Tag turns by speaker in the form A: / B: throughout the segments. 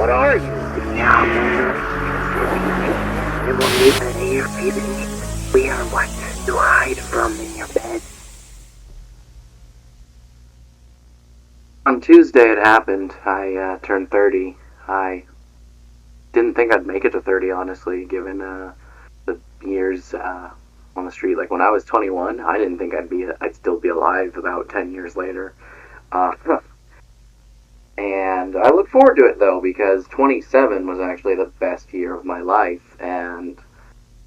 A: What are you? Now, it will be better here, baby. We are what you hide from in your bed. On Tuesday it happened. I turned 30. I didn't think I'd make it to 30, honestly, given the years on the street. Like when I was 21, I didn't think I'd still be alive about 10 years later. Uh, and I look forward to it though because 27 was actually the best year of my life, and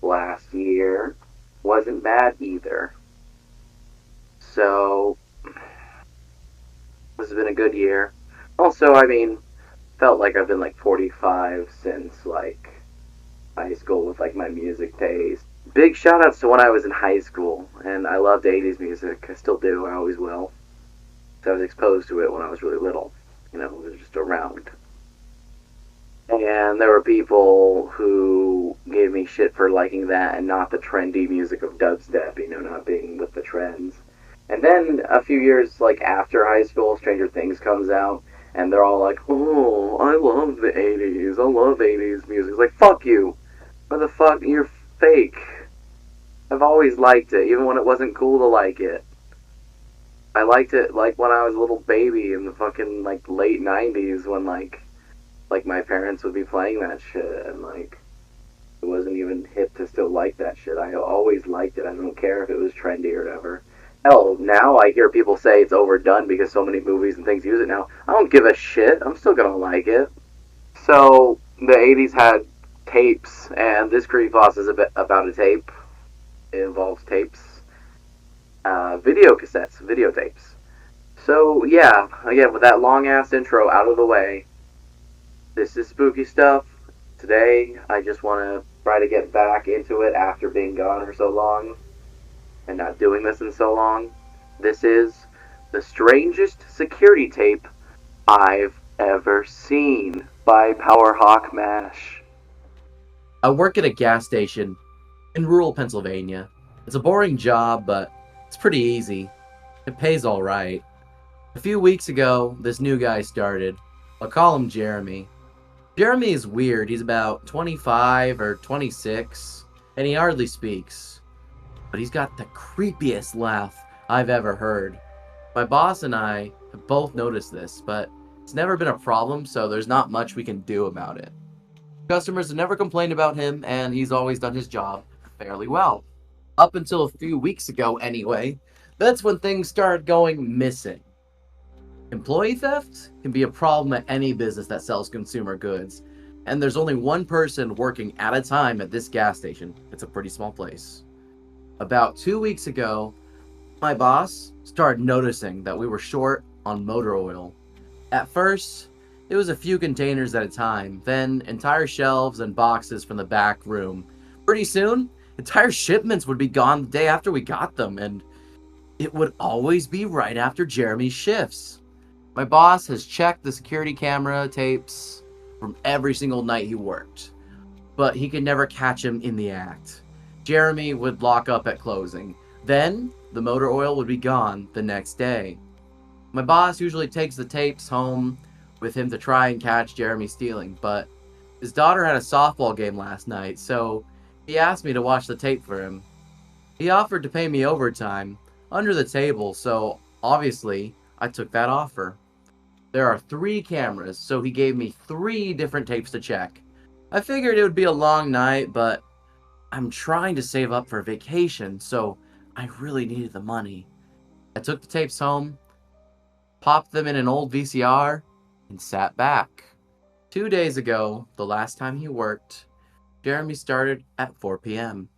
A: last year wasn't bad either. So this has been a good year. Also, I mean, felt like I've been like 45 since like high school with like my music taste. Big shout outs to when I was in high school, and I loved 80s music. I still do, I always will. So I was exposed to it when I was really little. You know, it was just around. And there were people who gave me shit for liking that and not the trendy music of dubstep, you know, not being with the trends. And then a few years like after high school, Stranger Things comes out, and they're all like, "Oh, I love the '80s. I love '80s music." It's like, fuck you. What the fuck? You're fake. I've always liked it, even when it wasn't cool to like it. I liked it like when I was a little baby in the fucking like late '90s when like my parents would be playing that shit, and like it wasn't even hip to still like that shit. I always liked it. I don't care if it was trendy or whatever. Hell, now I hear people say it's overdone because so many movies and things use it now. I don't give a shit. I'm still gonna like it. So the '80s had tapes, and this creepypasta is a bit about a tape. It involves tapes, video cassettes, videotapes. So yeah, again with that long ass intro out of the way, this is spooky stuff. Today I just want to try to get back into it after being gone for so long and not doing this in so long. This is the strangest security tape I've ever seen by Powerhawk Mash.
B: I work at a gas station in rural Pennsylvania. It's a boring job, but it's pretty easy. It pays all right. A few weeks ago, this new guy started. I'll call him Jeremy. Jeremy is weird. He's about 25 or 26, and he hardly speaks. But he's got the creepiest laugh I've ever heard. My boss and I have both noticed this, but it's never been a problem, so there's not much we can do about it. Customers have never complained about him, and he's always done his job fairly well. Up until a few weeks ago, anyway. That's when things started going missing. Employee theft can be a problem at any business that sells consumer goods, and there's only one person working at a time at this gas station. It's a pretty small place. About 2 weeks ago, my boss started noticing that we were short on motor oil. At first, it was a few containers at a time, then entire shelves and boxes from the back room. Pretty soon, entire shipments would be gone the day after we got them, and it would always be right after Jeremy's shifts. My boss has checked the security camera tapes from every single night he worked, but he could never catch him in the act. Jeremy would lock up at closing. Then, the motor oil would be gone the next day. My boss usually takes the tapes home with him to try and catch Jeremy stealing, but his daughter had a softball game last night, so he asked me to watch the tape for him. He offered to pay me overtime under the table, so obviously I took that offer. There are 3 cameras, so he gave me 3 different tapes to check. I figured it would be a long night, but I'm trying to save up for vacation, so I really needed the money. I took the tapes home, popped them in an old VCR, and sat back. 2 days ago, the last time he worked, Jeremy started at 4 p.m.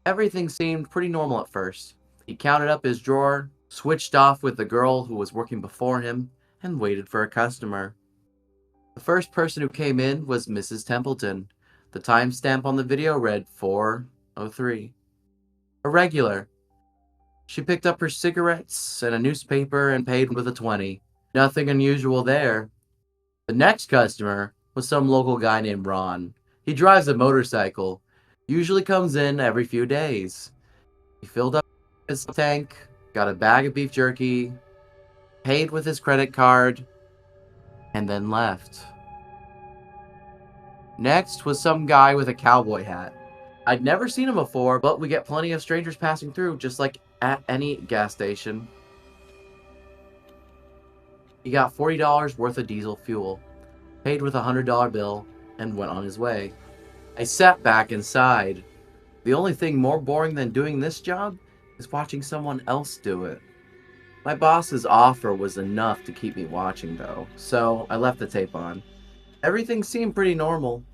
B: Everything seemed pretty normal at first. He counted up his drawer, switched off with the girl who was working before him, and waited for a customer. The first person who came in was Mrs. Templeton. The timestamp on the video read 4:03. A regular. She picked up her cigarettes and a newspaper and paid with a 20. Nothing unusual there. The next customer was some local guy named Ron. He drives a motorcycle. Usually comes in every few days. He filled up his tank, got a bag of beef jerky, paid with his credit card, and then left. Next was some guy with a cowboy hat. I'd never seen him before, but we get plenty of strangers passing through, just like at any gas station. He got $40 worth of diesel fuel, paid with a $100 bill, and went on his way. I sat back inside. The only thing more boring than doing this job is watching someone else do it. My boss's offer was enough to keep me watching, though, so I left the tape on. Everything seemed pretty normal.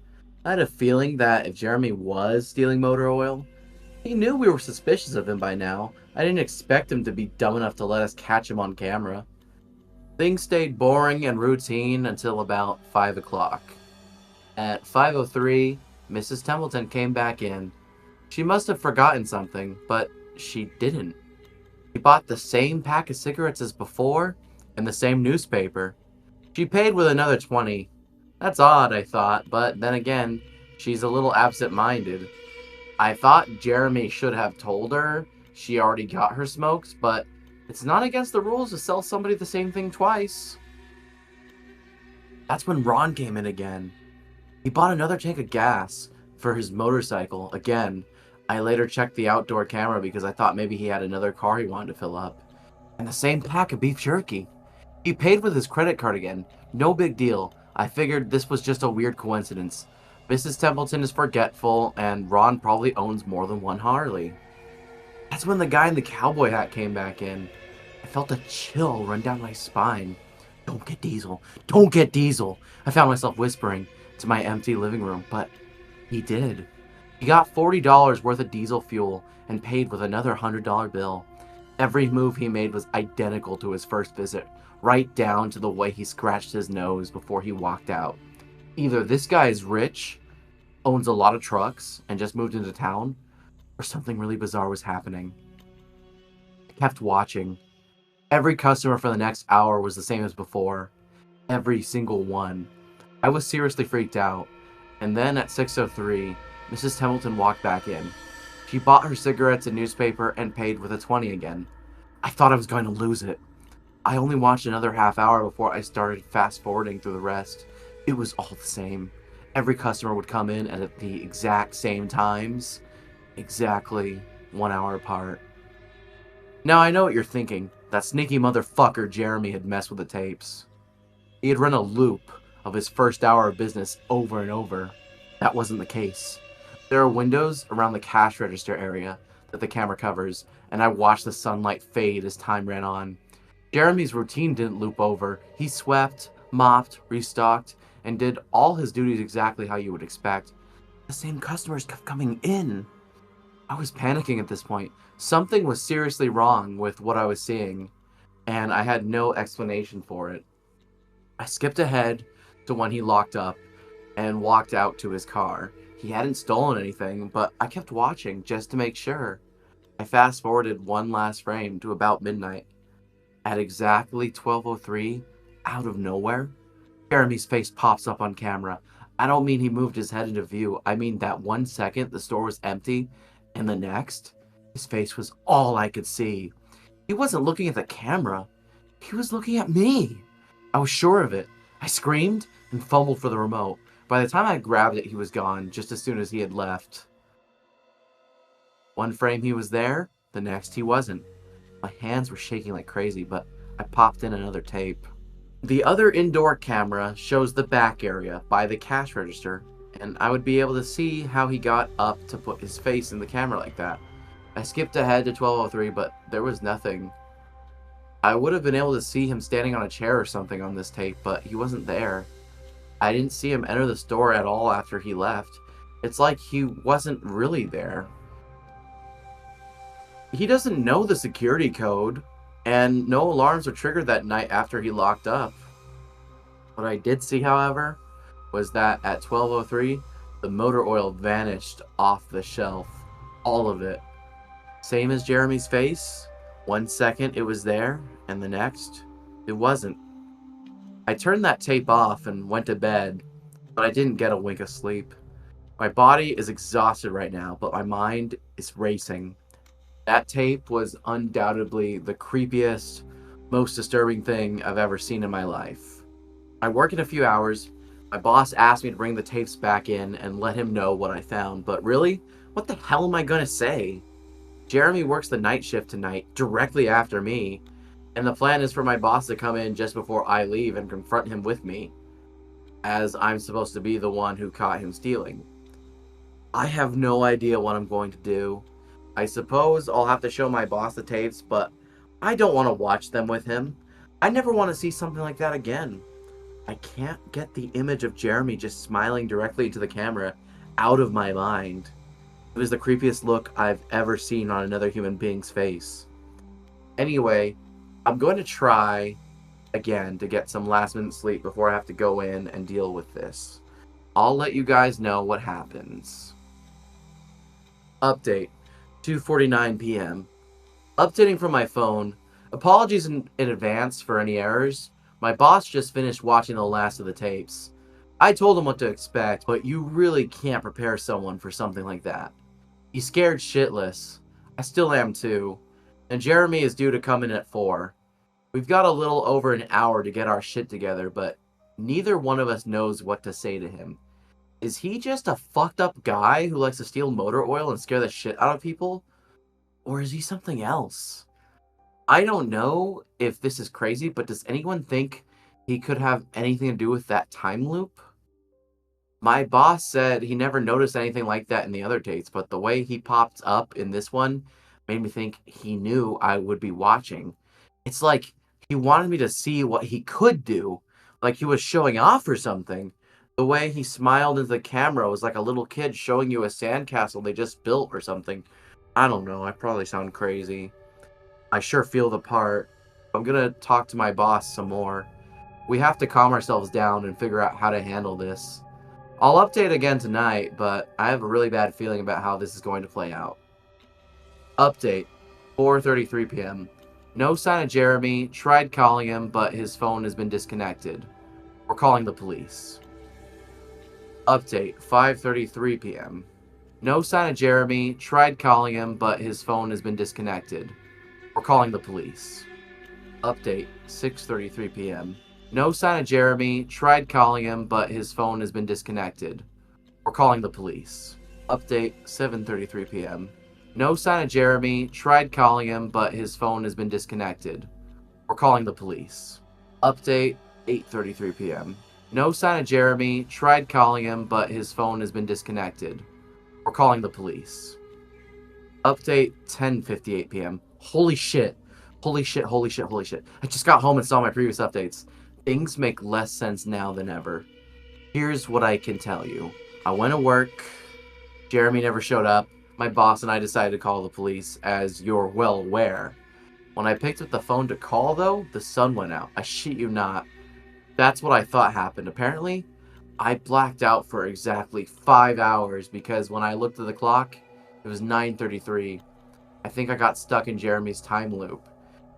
B: I had a feeling that if Jeremy was stealing motor oil, he knew we were suspicious of him by now. I didn't expect him to be dumb enough to let us catch him on camera. Things stayed boring and routine until about 5 o'clock. At 5:03, Mrs. Templeton came back in. She must have forgotten something, but she didn't. She bought the same pack of cigarettes as before and the same newspaper. She paid with another 20. That's odd, I thought, but then again, she's a little absent-minded. I thought Jeremy should have told her she already got her smokes, but it's not against the rules to sell somebody the same thing twice. That's when Ron came in again. He bought another tank of gas for his motorcycle again. I later checked the outdoor camera because I thought maybe he had another car he wanted to fill up. And the same pack of beef jerky. He paid with his credit card again. No big deal. I figured this was just a weird coincidence. Mrs. Templeton is forgetful, and Ron probably owns more than one Harley. That's when the guy in the cowboy hat came back in. I felt a chill run down my spine. Don't get Diesel. Don't get Diesel. I found myself whispering to my empty living room, but he did. He got $40 worth of diesel fuel and paid with another $100 bill. Every move he made was identical to his first visit, right down to the way he scratched his nose before he walked out. Either this guy is rich, owns a lot of trucks, and just moved into town, or something really bizarre was happening. I kept watching. Every customer for the next hour was the same as before. Every single one. I was seriously freaked out. And then at 6:03, Mrs. Templeton walked back in. She bought her cigarettes and newspaper and paid with a 20 again. I thought I was going to lose it. I only watched another half hour before I started fast forwarding through the rest. It was all the same. Every customer would come in at the exact same times, exactly 1 hour apart. Now I know what you're thinking. That sneaky motherfucker Jeremy had messed with the tapes. He had run a loop of his first hour of business over and over. That wasn't the case. There are windows around the cash register area that the camera covers, and I watched the sunlight fade as time ran on. Jeremy's routine didn't loop over. He swept, mopped, restocked, and did all his duties exactly how you would expect. The same customers kept coming in. I was panicking at this point. Something was seriously wrong with what I was seeing, and I had no explanation for it. I skipped ahead to when he locked up and walked out to his car. He hadn't stolen anything, but I kept watching just to make sure. I fast forwarded one last frame to about midnight. At exactly 12:03, out of nowhere, Jeremy's face pops up on camera. I don't mean he moved his head into view. I mean that 1 second the store was empty, and the next, his face was all I could see. He wasn't looking at the camera. He was looking at me. I was sure of it. I screamed and fumbled for the remote. By the time I grabbed it, he was gone, just as soon as he had left. One frame he was there, the next he wasn't. My hands were shaking like crazy, but I popped in another tape. The other indoor camera shows the back area by the cash register, and I would be able to see how he got up to put his face in the camera like that. I skipped ahead to 12:03, but there was nothing. I would have been able to see him standing on a chair or something on this tape, but he wasn't there. I didn't see him enter the store at all after he left. It's like he wasn't really there. He doesn't know the security code, and no alarms were triggered that night after he locked up. What I did see, however, was that at 12:03, the motor oil vanished off the shelf. All of it. Same as Jeremy's face. 1 second it was there, and the next, it wasn't. I turned that tape off and went to bed, but I didn't get a wink of sleep. My body is exhausted right now, but my mind is racing. That tape was undoubtedly the creepiest, most disturbing thing I've ever seen in my life. I work in a few hours, My boss asked me to bring the tapes back in and let him know what I found, but really, what the hell am I gonna say? Jeremy works the night shift tonight, directly after me, and the plan is for my boss to come in just before I leave and confront him with me, as I'm supposed to be the one who caught him stealing. I have no idea what I'm going to do. I suppose I'll have to show my boss the tapes, but I don't want to watch them with him. I never want to see something like that again. I can't get the image of Jeremy just smiling directly into the camera out of my mind. It was the creepiest look I've ever seen on another human being's face. Anyway, I'm going to try again to get some last minute sleep before I have to go in and deal with this. I'll let you guys know what happens. Update, 2:49 p.m. Updating from my phone. Apologies in advance for any errors. My boss just finished watching the last of the tapes. I told him what to expect, but you really can't prepare someone for something like that. He's scared shitless. I still am too. And Jeremy is due to come in at 4. We've got a little over an hour to get our shit together, but neither one of us knows what to say to him. Is he just a fucked up guy who likes to steal motor oil and scare the shit out of people? Or is he something else? I don't know if this is crazy, but does anyone think he could have anything to do with that time loop? My boss said he never noticed anything like that in the other dates, but the way he popped up in this one made me think he knew I would be watching. It's like he wanted me to see what he could do, like he was showing off or something. The way he smiled into the camera was like a little kid showing you a sandcastle they just built or something. I don't know, I probably sound crazy. I sure feel the part. I'm gonna talk to my boss some more. We have to calm ourselves down and figure out how to handle this. I'll update again tonight, but I have a really bad feeling about how this is going to play out. Update, 4:33 p.m. No sign of Jeremy. Tried calling him, but his phone has been disconnected. We're calling the police. Update, 5:33 p.m. No sign of Jeremy. Tried calling him, but his phone has been disconnected. We're calling the police. Update, 6:33 p.m. No sign of Jeremy. Tried calling him, but his phone has been disconnected. We're calling the police. Update, 7:33 p.m. No sign of Jeremy. Tried calling him, but his phone has been disconnected. We're calling the police. Update, 8:33 p.m. No sign of Jeremy. Tried calling him, but his phone has been disconnected. We're calling the police. Update, 10:58 p.m. Holy shit. Holy shit, holy shit, holy shit. I just got home and saw my previous updates. Things make less sense now than ever. Here's what I can tell you. I went to work. Jeremy never showed up. My boss and I decided to call the police, as you're well aware. When I picked up the phone to call, though, the sun went out. I shit you not. That's what I thought happened. Apparently, I blacked out for exactly 5 hours because when I looked at the clock, it was 9:33. I think I got stuck in Jeremy's time loop.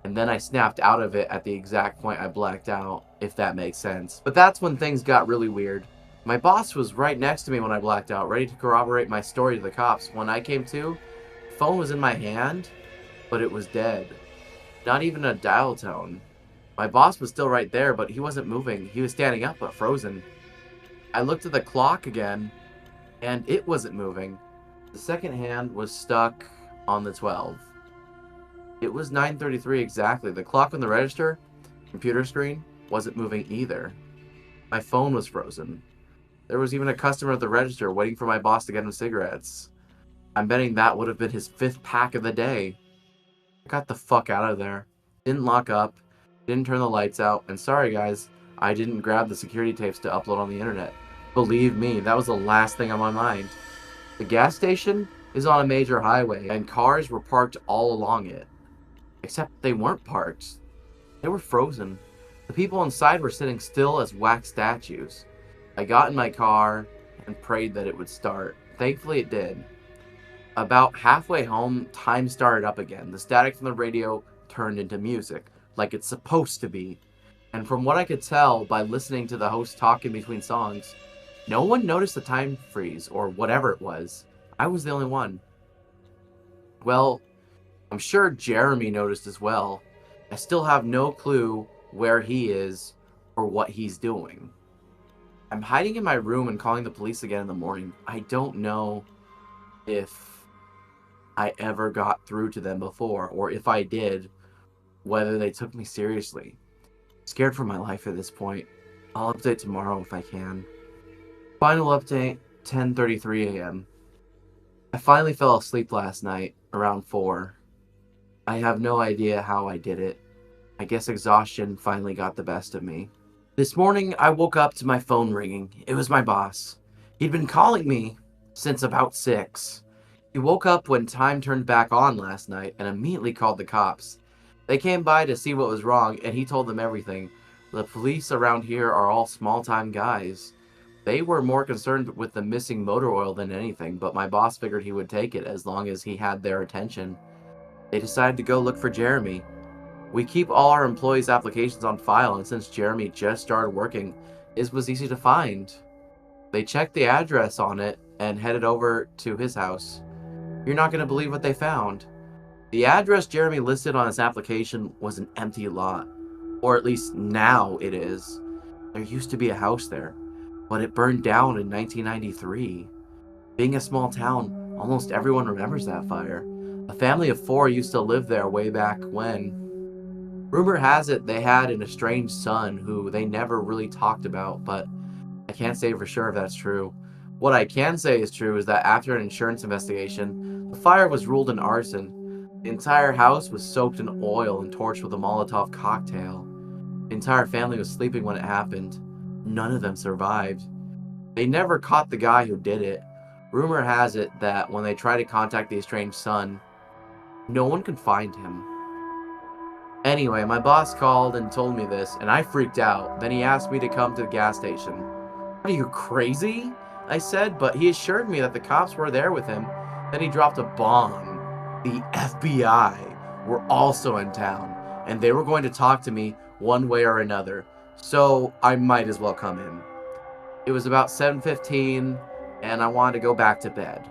B: And then I snapped out of it at the exact point I blacked out, if that makes sense. But that's when things got really weird. My boss was right next to me when I blacked out, ready to corroborate my story to the cops. When I came to, the phone was in my hand, but it was dead. Not even a dial tone. My boss was still right there, but he wasn't moving. He was standing up, but frozen. I looked at the clock again, and it wasn't moving. The second hand was stuck on the 12. It was 9:33 exactly. The clock on the register, computer screen, wasn't moving either. My phone was frozen. There was even a customer at the register waiting for my boss to get him cigarettes. I'm betting that would have been his 5th pack of the day. I got the fuck out of there. Didn't lock up, didn't turn the lights out, and sorry guys, I didn't grab the security tapes to upload on the internet. Believe me, that was the last thing on my mind. The gas station is on a major highway, and cars were parked all along it. Except they weren't parked. They were frozen. The people inside were sitting still as wax statues. I got in my car and prayed that it would start. Thankfully it did. About halfway home, time started up again. The static from the radio turned into music, like it's supposed to be. And from what I could tell by listening to the host talk in between songs, no one noticed the time freeze, or whatever it was. I was the only one. Well, I'm sure Jeremy noticed as well. I still have no clue where he is or what he's doing. I'm hiding in my room and calling the police again in the morning. I don't know if I ever got through to them before, or if I did, whether they took me seriously. Scared for my life at this point. I'll update tomorrow if I can. Final update, 10:33 a.m. I finally fell asleep last night around 4. I have no idea how I did it. I guess exhaustion finally got the best of me. This morning, I woke up to my phone ringing. It was my boss. He'd been calling me since about 6. He woke up when time turned back on last night and immediately called the cops. They came by to see what was wrong, and he told them everything. The police around here are all small-time guys. They were more concerned with the missing motor oil than anything, but my boss figured he would take it as long as he had their attention. They decided to go look for Jeremy. We keep all our employees' applications on file, and since Jeremy just started working, his was easy to find. They checked the address on it and headed over to his house. You're not going to believe what they found. The address Jeremy listed on his application was an empty lot. Or at least now it is. There used to be a house there, but it burned down in 1993. Being a small town, almost everyone remembers that fire. A family of 4 used to live there way back when. Rumor has it they had an estranged son who they never really talked about, but I can't say for sure if that's true. What I can say is true is that after an insurance investigation, the fire was ruled an arson. The entire house was soaked in oil and torched with a Molotov cocktail. The entire family was sleeping when it happened. None of them survived. They never caught the guy who did it. Rumor has it that when they tried to contact the estranged son, no one could find him. Anyway, my boss called and told me this, and I freaked out. Then he asked me to come to the gas station. Are you crazy? I said, but he assured me that the cops were there with him. Then he dropped a bomb. The FBI were also in town, and they were going to talk to me one way or another, so I might as well come in. It was about 7:15, and I wanted to go back to bed,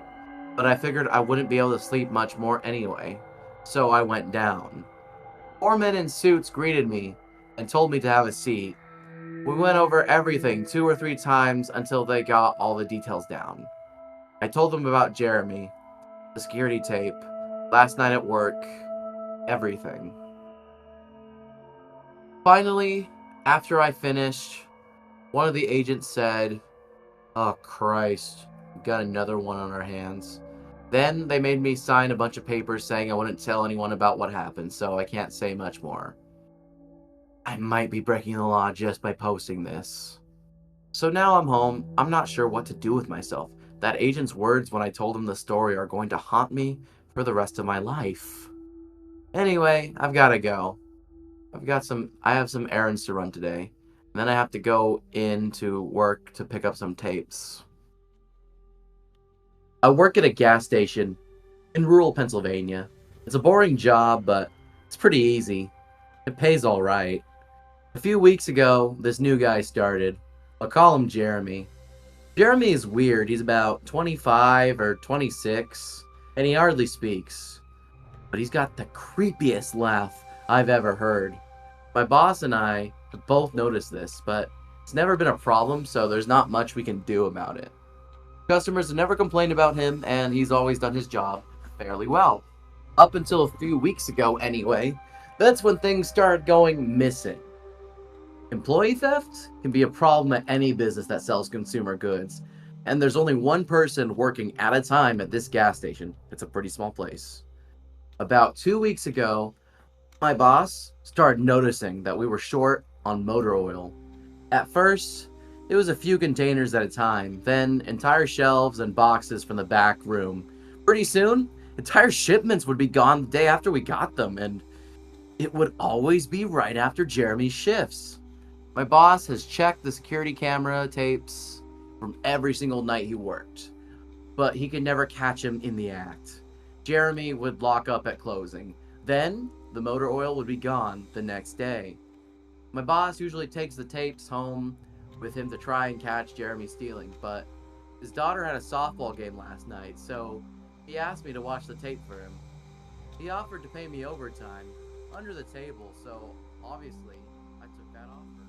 B: but I figured I wouldn't be able to sleep much more anyway, so I went down. 4 men in suits greeted me and told me to have a seat. We went over everything 2 or 3 times until they got all the details down. I told them about Jeremy, the security tape, last night at work, everything. Finally, after I finished, one of the agents said, "Oh Christ, we got another one on our hands." Then they made me sign a bunch of papers saying I wouldn't tell anyone about what happened, so I can't say much more. I might be breaking the law just by posting this. So now I'm home. I'm not sure what to do with myself. That agent's words when I told him the story are going to haunt me for the rest of my life. Anyway, I've got to go. I have some errands to run today. And then I have to go into work to pick up some tapes. I work at a gas station in rural Pennsylvania. It's a boring job, but it's pretty easy. It pays all right. A few weeks ago, this new guy started. I'll call him Jeremy. Jeremy is weird. He's about 25 or 26, and he hardly speaks. But he's got the creepiest laugh I've ever heard. My boss and I have both noticed this, but it's never been a problem, so there's not much we can do about it. Customers have never complained about him, and he's always done his job fairly well. Up until a few weeks ago, anyway. That's when things started going missing. Employee theft can be a problem at any business that sells consumer goods, and there's only one person working at a time at this gas station. It's a pretty small place. About 2 weeks ago, my boss started noticing that we were short on motor oil. At first, it was a few containers at a time, then entire shelves and boxes from the back room. Pretty soon, entire shipments would be gone the day after we got them, and it would always be right after Jeremy's shifts. My boss has checked the security camera tapes from every single night he worked, but he could never catch him in the act. Jeremy would lock up at closing. Then, the motor oil would be gone the next day. My boss usually takes the tapes home with him to try and catch Jeremy stealing, but his daughter had a softball game last night, so he asked me to watch the tape for him. He offered to pay me overtime under the table, so obviously I took that offer.